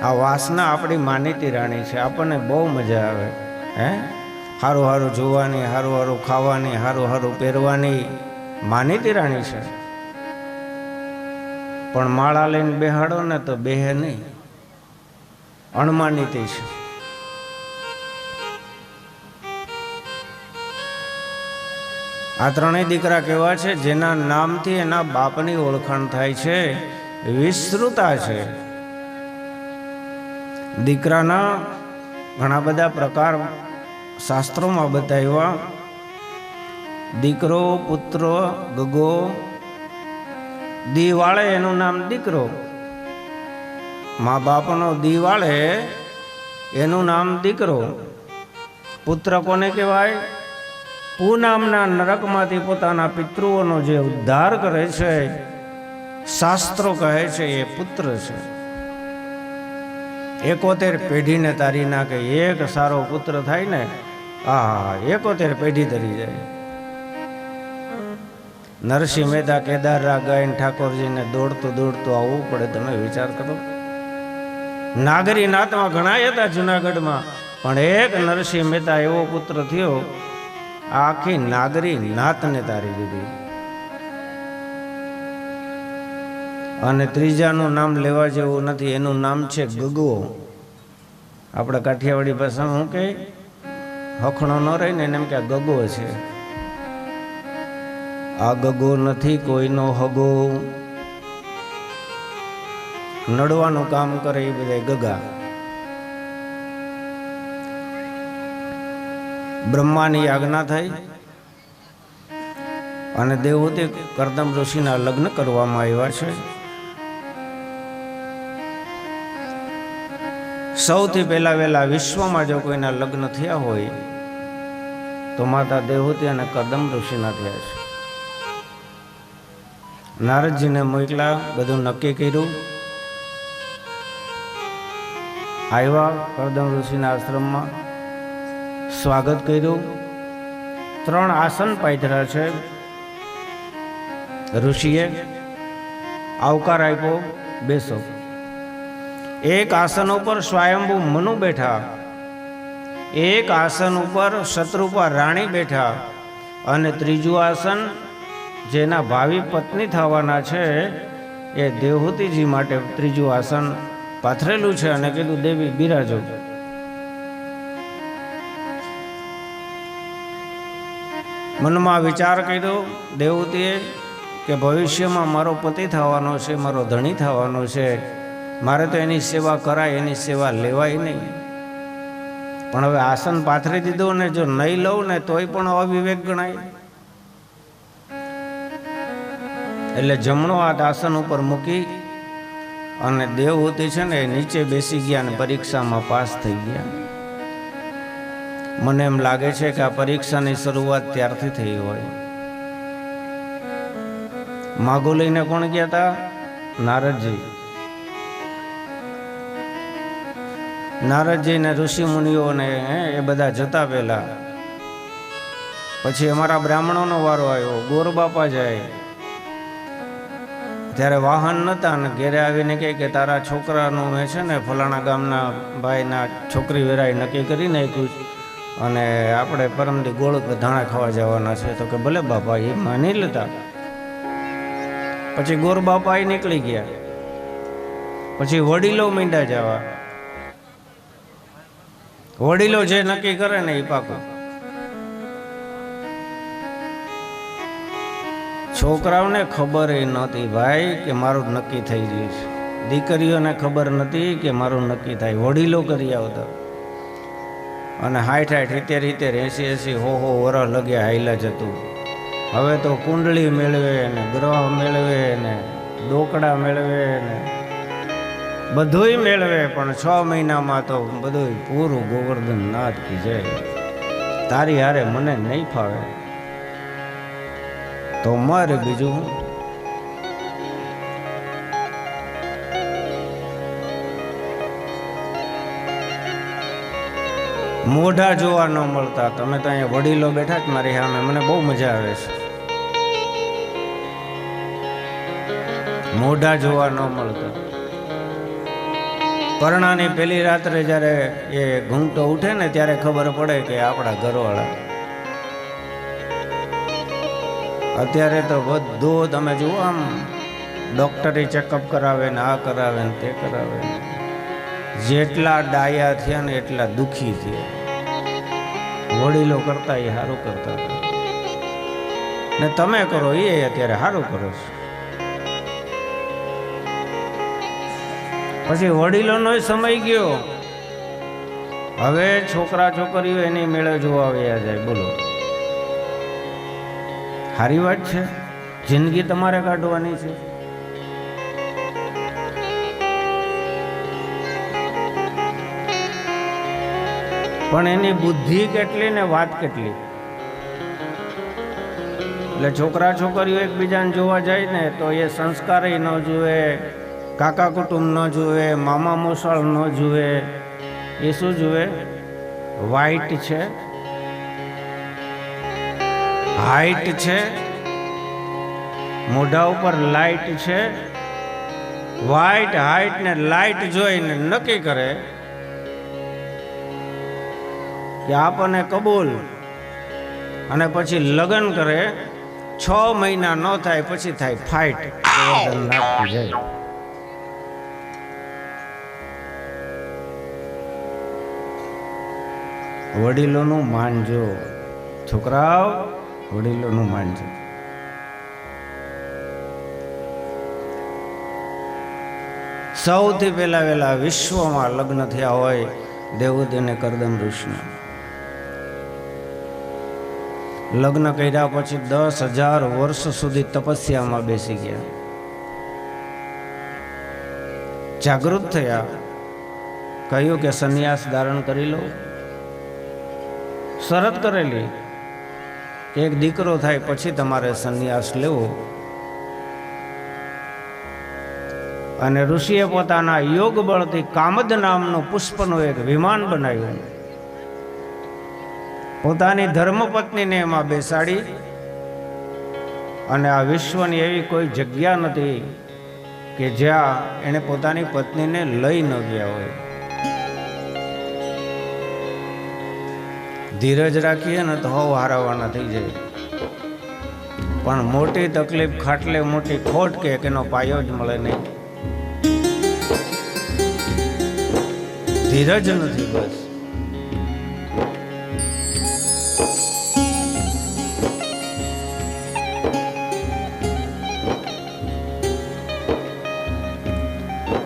આ વાસના આપણી માનીતી રાણી છે. આપણને બહુ મજા આવે, હે, હારું હારું જોવાની, હારું હારું ખાવાની, હારું હારું પહેરવાની. માનીતી રાણી છે. પણ માળા લઈને બેહાડો ને તો બેહે નહીં. અણમાનીતી છે. આ ત્રણેય દીકરા કેવા છે? જેના નામથી એના બાપની ઓળખાણ થાય છે. વિસ્તૃતા છે. દીકરાના ઘણા બધા પ્રકાર શાસ્ત્રોમાં બતાવ્યા. દીકરો, પુત્ર, ગગો. દી વાળે એનું નામ દીકરો. મા બાપનો દી વાળે એનું નામ દીકરો. પુત્ર કોને કહેવાય? પૂનામના નરકમાંથી પોતાના પિતૃઓનો જે ઉદ્ધાર કરે છે, શાસ્ત્રો કહે છે, એ પુત્ર છે. 71 પેઢીને તારી નાખે. એક સારો પુત્ર થાય ને, આ 71 પેઢી તરી જાય. નરસિંહ મહેતા કેદારરા ગાયન ઠાકોરજીને દોડતું દોડતું આવવું પડે. તમે વિચાર કરો. નાગરી નાતમાં ઘણા હતા જુનાગઢમાં, પણ એક નરસિંહ મહેતા એવો પુત્ર થયો, આખી નાગરી નાતને તારી દીધી. અને ત્રીજાનું નામ લેવા જેવું નથી. એનું નામ છે ગગો. આપણે કાઠિયાવાડી ભાષામાં શું કહે? હખણો ન રહી ને એમ કે ગગો છે. આ ગગો નથી કોઈનો હગો. નડવાનું કામ કરે એ બધા ગગા. બ્રહ્માની આજ્ઞા થઈ અને દેવહૂતિ કરદમ ઋષિના લગ્ન કરવામાં આવ્યા છે. સૌથી પહેલા વહેલા વિશ્વમાં જો કોઈના લગ્ન થયા હોય તો માતા દેવહૂતિ અને કરદમ ઋષિના થયા છે. નારદજીને મોકલા, બધું નક્કી કર્યું. આવ્યા કરદમ ઋષિના આશ્રમમાં, સ્વાગત કર્યું. 3 આસન પાથર્યા છે. ઋષિએ આવકાર આપ્યો, બેસો. એક આસન ઉપર સ્વયંભૂ મનુ બેઠા, એક આસન ઉપર શત્રુપા રાણી બેઠા, અને ત્રીજું આસન જેના ભાવિ પત્ની થવાના છે એ દેવહૂતિજી માટે ત્રીજું આસન પાથરેલું છે. અને કીધું, દેવી બિરાજો. મનમાં વિચાર કર્યો દેવહૂતિએ કે ભવિષ્યમાં મારો પતિ થવાનો છે, મારો ધણી થવાનો છે, મારે તો એની સેવા કરાય, એની સેવા લેવાય નહીં. પણ હવે આસન પાથરી દીધું ને જો નહીં લઉં ને તોય પણ અવિવેક ગણાય. એટલે જમણો હાથ આસન ઉપર મૂકી અને દેવહૂતિ છે ને નીચે બેસી ગયા અને પરીક્ષામાં પાસ થઈ ગયા. મને એમ લાગે છે કે આ પરીક્ષાની શરૂઆત ત્યારથી થઈ હોય. માગો લઈને કોણ ગયા હતા? નારદજી. નારદજી ને ઋષિ મુનિઓને એ બધા જતા પહેલા પછી અમારા બ્રાહ્મણોનો વારો આવ્યો. ગોરબાપા જાય ત્યારે વાહન નહોતા અને ઘેરે આવીને કહે કે તારા છોકરાનું મેં છે ને ફલાણા ગામના ભાઈના છોકરી વેરાઈ નક્કી કરી નાખ્યું અને આપણે પરમદી ગોળ ધાણા ખાવા જવાના છે. તો કે ભલે બાપા, એ માની લેતા. પછી ગોરબાપા નીકળી ગયા, પછી વડીલો મીંડા જવા. વડીલો જે નક્કી કરે ને એ પાકું. છોકરાઓને ખબર એ નહોતી ભાઈ કે મારું નક્કી થઈ ગયું છે. દીકરીઓને ખબર નથી કે મારું નક્કી થાય. વડીલો કરી આવતા અને 60 70 80 હો વરસ લગ્યા હાઈલા જતું. હવે તો કુંડળી મેળવે ને ગ્રહ મેળવે ને ડોકડા મેળવે ને બધુંય મેળવે, પણ 6 મહિનામાં તો બધું પૂરું ગોવર્ધન નાથ કી જય. તારી હારે મને નહીં ફાવે તો મારે બીજું હું. મોઢા જોવા ન મળતા. તમે તો અહીંયા વડીલો બેઠા જ મારી સામે, મને બહુ મજા આવે છે. મોઢા જોવા ન મળતા. પરણાની પહેલી રાત્રે જ્યારે એ ઘૂંટો ઉઠે ને ત્યારે ખબર પડે કે આપણા ઘરવાળા. અત્યારે તો બધું તમે જુઓ, આમ ડોક્ટરી ચેકઅપ કરાવે ને આ કરાવે ને તે કરાવે. જેટલા ડાયા થયા ને એટલા દુઃખી થયા. વડીલો કરતા એ સારું કરતા હતા ને તમે કરો એ અત્યારે સારું કરો છો. પછી વડીલોનો સમય ગયો, હવે છોકરા છોકરીઓ એની મેળે જોવા આવ્યા જાય. બોલો, સારી વાત છે? જિંદગી તમારે કાઢવાની છે. પણ એની બુદ્ધિ કેટલી ને વાત કેટલી. એટલે છોકરા છોકરીઓ એકબીજાને જોવા જાય ને તો એ સંસ્કાર ન જુએ, કાકા કુટુંબ ન જુએ, મામા મોસાળ ન જુએ. એ શું જુએ? વાઇટ છે, હાઈટ છે, મોઢા ઉપર લાઈટ છે. વાઇટ, હાઈટ ને લાઈટ જોઈને નક્કી કરે કે આપણને કબૂલ, અને પછી લગ્ન કરે. 6 મહિના ન થાય પછી થાય ફાઇટ. જાય વડીલોનું માનજો છોકરાઓ, વડીલોનું માનજો. સૌથી પહેલા વહેલા વિશ્વમાં લગ્ન થયા હોય દેવહૂતિ અને કરદમ ઋષિના. લગ્ન કર્યા પછી 10,000 વર્ષ સુધી તપસ્યામાં બેસી ગયા. જાગૃત થયા, કહ્યું કે સંન્યાસ ધારણ કરી લો. શરત કરેલી કે એક દીકરો થાય પછી તમારે સંન્યાસ લેવો. અને ઋષિએ પોતાના યોગ બળથી કામદ નામનું પુષ્પનું એક વિમાન બનાવ્યું. પોતાની ધર્મપત્નીને એમાં બેસાડી, અને આ વિશ્વની એવી કોઈ જગ્યા નથી કે જ્યાં એને પોતાની પત્નીને લઈ ન ગયા હોય. ધીરજ રાખીએ ને તો હવ હારાવાના થઈ જાય. પણ મોટી તકલીફ ખાટલે મોટી ખોટ કે એનો પાયો જ મળે નહીં. ધીરજ નથી બસ.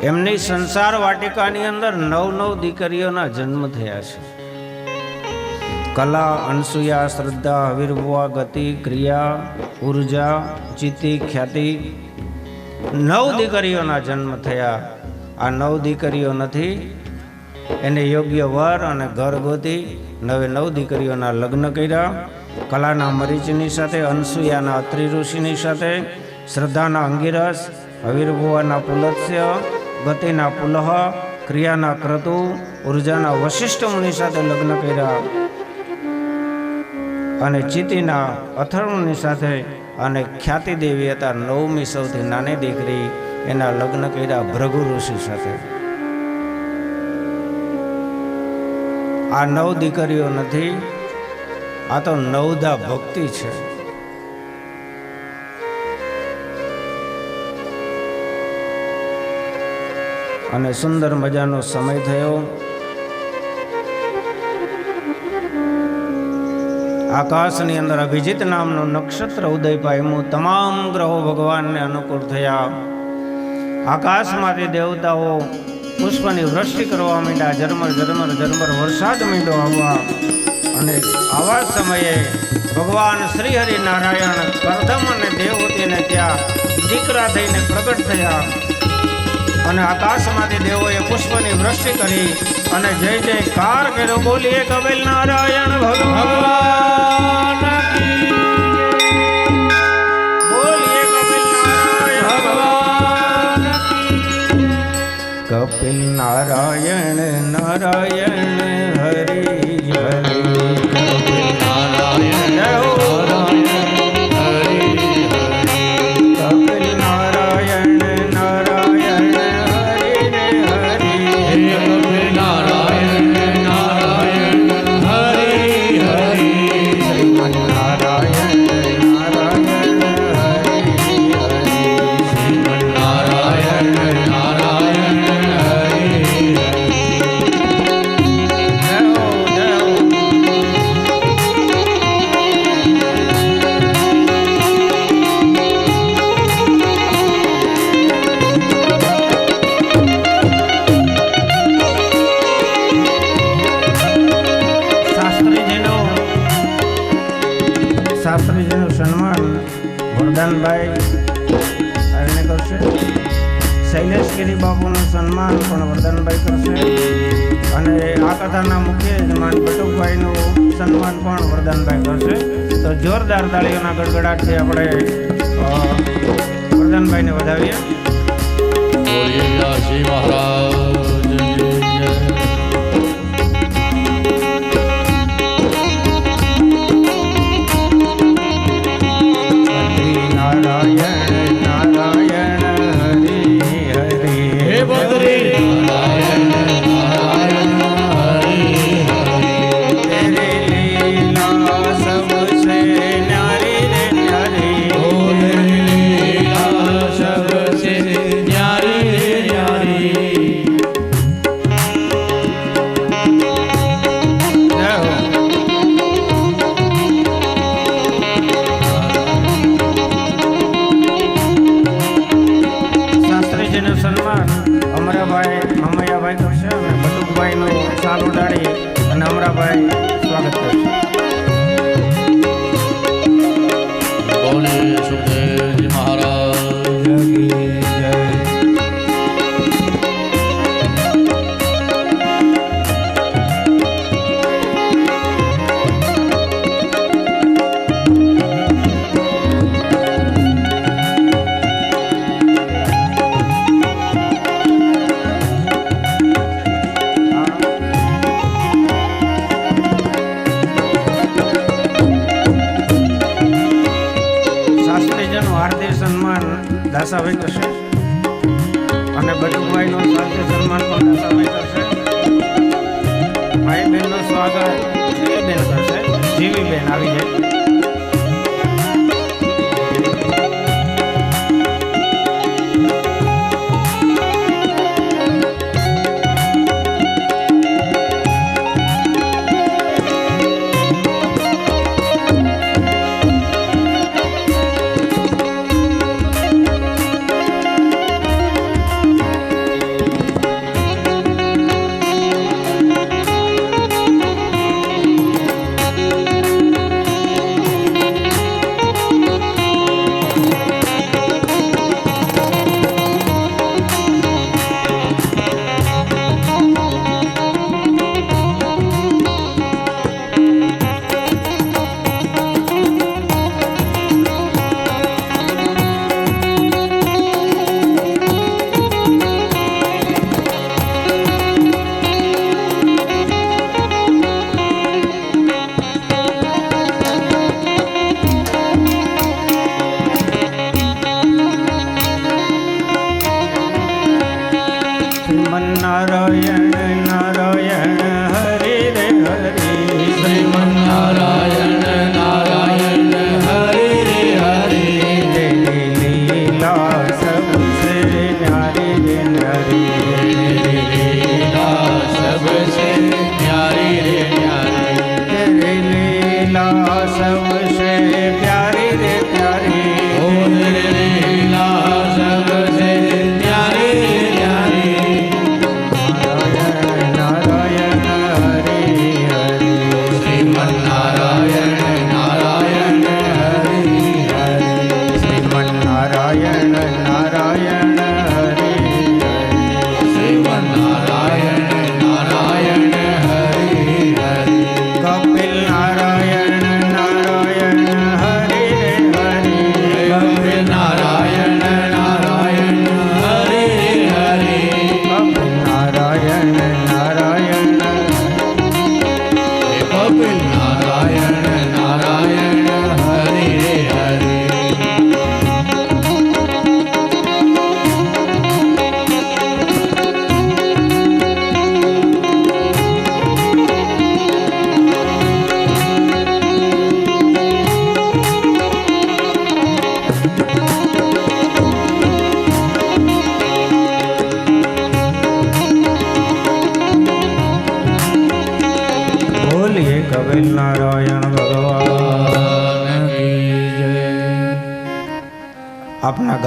એમની સંસાર વાટિકાની અંદર 9 દીકરીઓના જન્મ થયા છે. કલા, અનસુયા, શ્રદ્ધા, હવિર્ભુવા, ગતિ, ક્રિયા, ઉર્જા, ચિતિ, ખ્યાતિ. 9 દીકરીઓના જન્મ થયા. આ 9 દીકરીઓ નથી, એને યોગ્ય વર અને ઘર ગોતી 9 દીકરીઓના લગ્ન કર્યા. કલાના મરીચની સાથે, અનસુયાના અત્રિ ઋષિની સાથે, શ્રદ્ધાના અંગિરસ, હવિર્ભુવાના પુલત્સ્ય, ગતિના પુલહ, ક્રિયાના ક્રતુ, ઉર્જાના વશિષ્ઠ મુનિ સાથે લગ્ન કર્યા. અને ચિતિના અથર્વની સાથે, અને ખ્યાતિ દેવી હતા 9મી સૌથી નાની દીકરી, એના લગ્ન કર્યા ભૃગુ ઋષિ સાથે. આ 9 દીકરીઓ નથી, આ તો 9દા ભક્તિ છે. અને સુંદર મજાનો સમય થયો. આકાશની અંદર અભિજીત નામનું નક્ષત્ર ઉદય પામ્યું. તમામ ગ્રહો ભગવાનને અનુકૂળ થયા. આકાશમાંથી દેવતાઓ પુષ્પની વૃષ્ટિ કરવા માંડ્યા. ઝરમર ઝરમર ઝરમર વરસાદ માંડ્યો આવવા. અને આવા સમયે ભગવાન શ્રી હરિનારાયણ કરદમ અને દેવહૂતિને ત્યાં દીકરા થઈને પ્રગટ થયા. અને આકાશમાંથી દેવોએ પુષ્પની વૃષ્ટિ કરી અને જય જયકાર કર્યો. બોલીએ કપિલ નારાયણ ભગવાન કી જય. બોલીએ કપિલ નારાયણ ભગવાન કી જય. કપિલ નારાયણ નારાયણ હરિ હરિ. કપિલ નારાયણ શાસ્ત્રીજીનું સન્માન વરદાનભાઈ આવીને કરશે. શૈલેષગીરી બાપુનું સન્માન પણ વરદાનભાઈ કરશે. અને આ કથાના મુખ્ય યજમાન બટુકભાઈનું સન્માન પણ વરદાનભાઈ કરશે. તો જોરદાર તાળીઓના ગડગડાટથી આપણે વરદાનભાઈને વધાવીએ. સન્માન અમરાભાઈ મમૈયાભાઈ કરશે અને બટુકભાઈનું સાલ ઉડાડી અને અમરાભાઈ સ્વાગત કરશે. બોલે સુખદેવજી મહારાજ કી જય. દાસાભાઈ કરશે અને બટુકભાઈનું સાથે સન્માન પણ દાસાભાઈ કરશે. ભાઈ બહેનનું સ્વાગત જીવીબેન કરશે. જીવીબેન આવી જાય. નારાયણ નારાયણ હરે રે હરે. શ્રીમન નારાયણ નારાયણ હરે રે હરે. લીલા સબસે ન્યારી રે ન્યારી.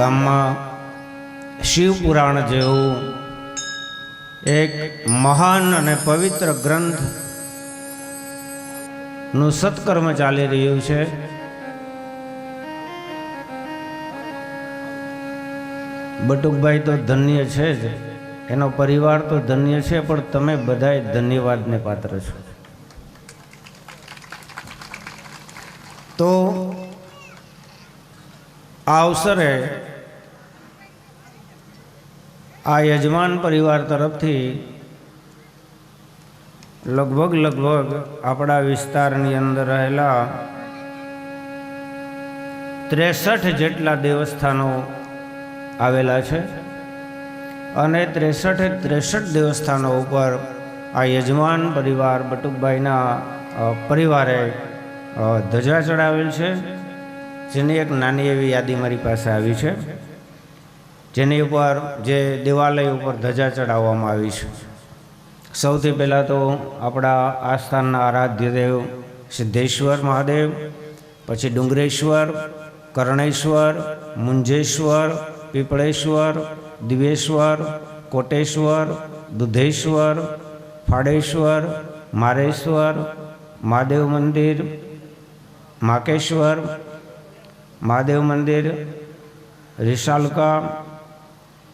ગામમાં શિવ પુરાણ જેવું એક મહાન અને પવિત્ર ગ્રંથનું સત્કર્મ ચાલી રહ્યું છે. બટુકભાઈ તો ધન્ય છે જ, એનો પરિવાર તો ધન્ય છે, પણ તમે બધાય ધન્યવાદને પાત્ર છો. તો આ અવસરે આ યજમાન પરિવાર તરફથી લગભગ આપણા વિસ્તારની અંદર રહેલા 63 જેટલા દેવસ્થાનો આવેલા છે અને 63 દેવસ્થાનો ઉપર આ યજમાન પરિવાર બટુકભાઈના પરિવારે ધજા ચડાવેલ છે, જેની એક નાની એવી યાદી મારી પાસે આવી છે, જેની ઉપર જે દેવાલય ઉપર ધજા ચડાવવામાં આવી છે. સૌથી પહેલાં તો આપણા આસ્થાનના આરાધ્ય દેવ સિદ્ધેશ્વર મહાદેવ, પછી ડુંગરેશ્વર, કર્ણેશ્વર, મુંજેશ્વર, પીપળેશ્વર, દિવેશ્વર, કોટેશ્વર, દુધેશ્વર, ફાડેશ્વર, મારેશ્વર, મહાદેવ મંદિર, માકેશ્વર, મહાદેવ મંદિર, રિશાલકા,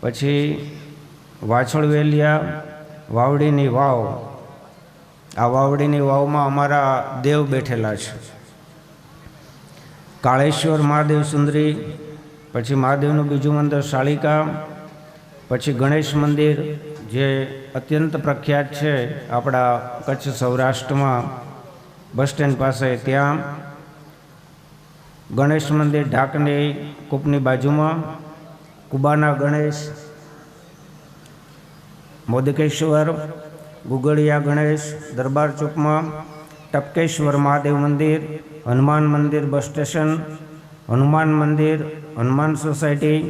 પછી વાછળવેલિયા, વાવડીની વાવ. આ વાવડીની વાવમાં અમારા દેવ બેઠેલા છે. કાળેશ્વર મહાદેવ સુંદરી, પછી મહાદેવનું બીજું મંદિર શાળિકા, પછી ગણેશ મંદિર જે અત્યંત પ્રખ્યાત છે આપણા કચ્છ સૌરાષ્ટ્રમાં, બસ સ્ટેન્ડ પાસે, ત્યાં ગણેશ મંદિર ઢાકની કૂપની બાજુમાં, કુબાના ગણેશ, મોદકેશ્વર, ગુગળિયા ગણેશ દરબાર ચોકમાં, ટપકેશ્વર મહાદેવ મંદિર, હનુમાન મંદિર બસ સ્ટેશન, હનુમાન મંદિર હનુમાન સોસાયટી,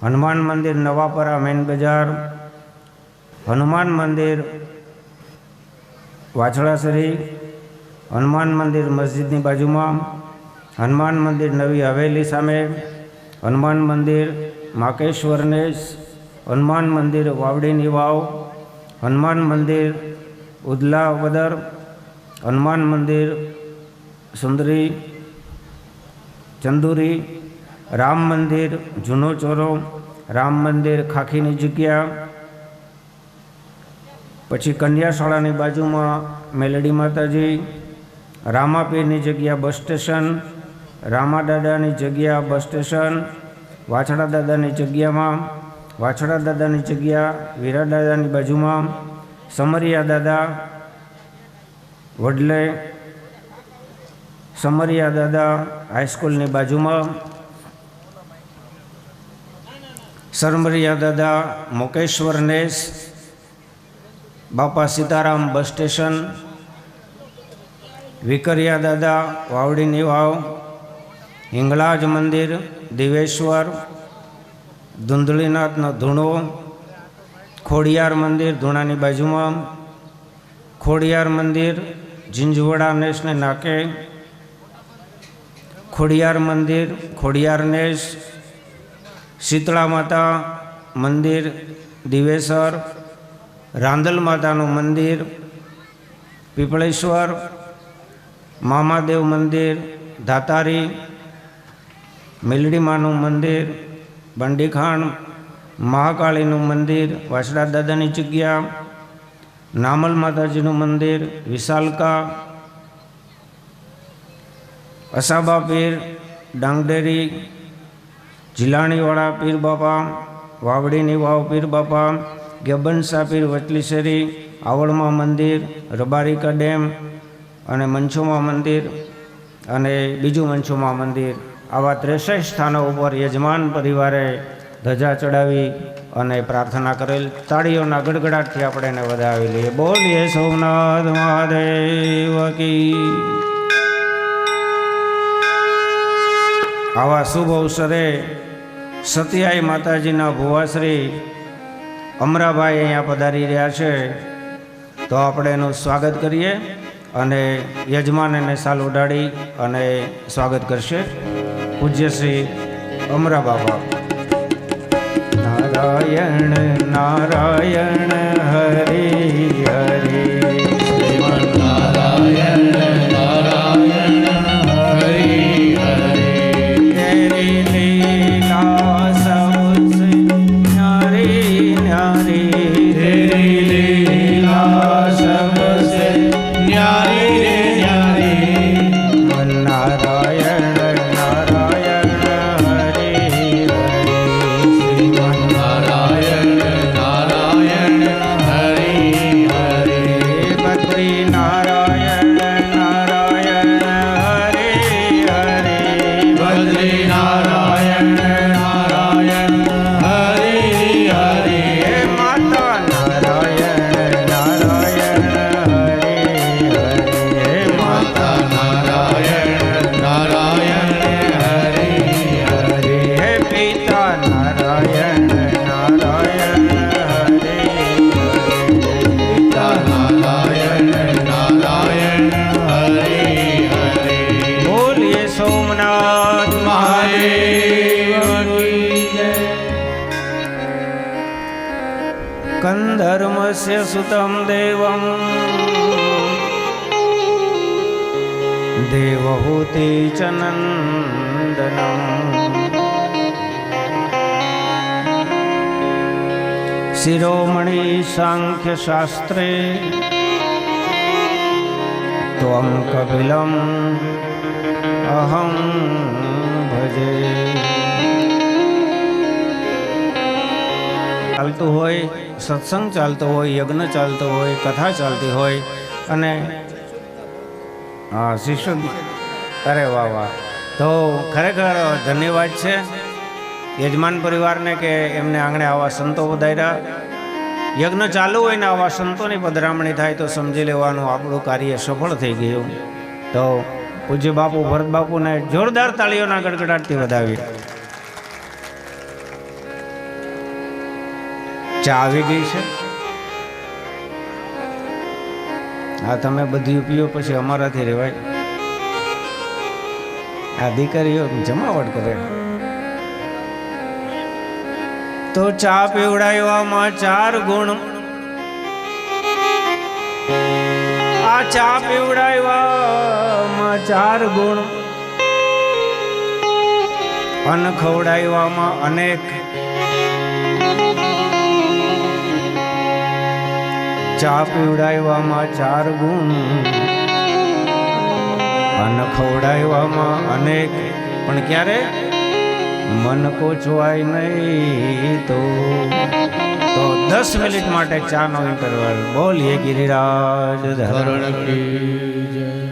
હનુમાન મંદિર નવાપરા મેન બજાર, હનુમાન મંદિર વાછડાસરી, હનુમાન મંદિર મસ્જિદની બાજુમાં, હનુમાન મંદિર નવી હવેલી સામે, હનુમાન મંદિર માકેશ્વરનેશ, હનુમાન મંદિર વાવડીની વાવ, હનુમાન મંદિર ઉદલાવદર, હનુમાન મંદિર સુંદરી ચંદુરી, રામ મંદિર જૂનો ચોરો, રામ મંદિર ખાખીની જગ્યા, પછી કન્યાશાળાની બાજુમાં મેલડી માતાજી, રામાપીરની જગ્યા બસ સ્ટેશન, રામાદાદાની જગ્યા બસ સ્ટેશન, વાછડા દાદાની જગ્યામાં, વાછડા દાદાની જગ્યા વીરા દાદાની બાજુમાં, સમરિયા દાદા વડલે, સમરિયા દાદા હાઈસ્કૂલની બાજુમાં, સરમરિયા દાદા મોકેશ્વર નેસ, બાપા સીતારામ બસ સ્ટેશન, વિકરિયા દાદા વાવડીની વાવ, હિંગળાજ મંદિર દિવેશ્વર, ધૂંધળીનાથનો ધૂણો, ખોડિયાર મંદિર ધૂણાની બાજુમાં, ખોડિયાર મંદિર ઝીંઝવડા નેસને નાકે, ખોડિયાર મંદિર ખોડિયાર નેસ, શીતળા માતા મંદિર દિવેસર, રાંદલ માતાનું મંદિર પીપળેશ્વર, મામાદેવ મંદિર ધાતારી, મેલડીમાનું મંદિર બંડીખાણ, મહાકાળીનું મંદિર વાછડા દાદાની જગ્યા, નામલ માતાજીનું મંદિર વિશાલકા, અસાબા પીર ડાંગડેરી, જીલાણીવાળા પીર બાપા, વાવડીની વાવ પીર બાપા, ગેબનસા પીર વચલીશેરી, આવળમાં મંદિર, રબારિકા ડેમ અને મંછોમા મંદિર અને બીજું મંછોમા મંદિર, આવા 63 સ્થાનો ઉપર યજમાન પરિવારે ધજા ચડાવી અને પ્રાર્થના કરેલ. તાળીઓના ગડગડાટથી આપણે એને વધાવી લઈએ. બોલીએ સોમનાથ મહાદેવ કી. આવા શુભ અવસરે સતિયાઈ માતાજીના ભુવાશ્રી અમરાભાઈ અહીંયા પધારી રહ્યા છે, તો આપણે એનું સ્વાગત કરીએ અને યજમાન એને સાલ ઉડાડી અને સ્વાગત કરશે. પૂજ્ય શ્રી અમરા બાબા. નારાયણ નારાયણ હરે હરે નારાયણ નારાયણ હરે હરે તેરી લીલા સબસે ન્યારી ન્યારી તેરી લીલા સબસે ન્યારી રે ન્યારી નારાયણ નારાયણ હરે હરે નારાયણ નારાયણ હરે હરે બદ્રી નારાયણ નારાયણ હરે હરે બદ્રી નારાયણ નારાયણ હરે હરે હે માતા નારાયણ નારાયણ હરે હરે હે માતા નારાયણ નારાયણ હરે હરે હે પિતા નારાયણ નારાયણ હરે પિતા નારાયણ નારાયણ હરે હરે બોલીએ સોમનાથ મહાદેવ કી જય કંધર્મસ્ય સુતમ દેવમ દેવહૂતિ ચ નંદનમ શિરોમણિ સાંખ્ય શાસ્ત્રે ત્વં કપિલમ અહં ભજે ચાલતું હોય સત્સંગ ચાલતો હોય યજ્ઞ ચાલતો હોય કથા ચાલતી હોય અને હા શિષ્ય અરે વાહ વાહ તો ખરેખર ધન્યવાદ છે યજમાન પરિવારને કે એમને આંગણે આવા સંતો વધાર્યા યજ્ઞ ચાલુ હોય ને આવા સંતોની પધરામણી થાય તો સમજી લેવાનું આપણું કાર્ય સફળ થઈ ગયું તો પૂજ્ય બાપુ ભરત બાપુને જોરદાર તાળીઓના ગડગડાટથી વધાવી ચા આવી ગઈ છે હા તમે બધી પીઓ પછી અમારાથી રહેવાય આ દીકરીઓ જમાવટ કરે તો ચા પીવડાવવામાં 4 ગુણ આ ચા પીવડાવવામાં 4 ગુણ અન્ન ખવડાવવામાં અનેક ચા પીવડાવવામાં 4 ગુણ અન્ન ખવડાવવામાં અનેક પણ ક્યારે મન કોચવાય નહીં તો 10 મિનિટ માટે ચા નો ઇન્ટરવલ બોલીએ ગિરિરાજ ધરણ ધરણ કી જય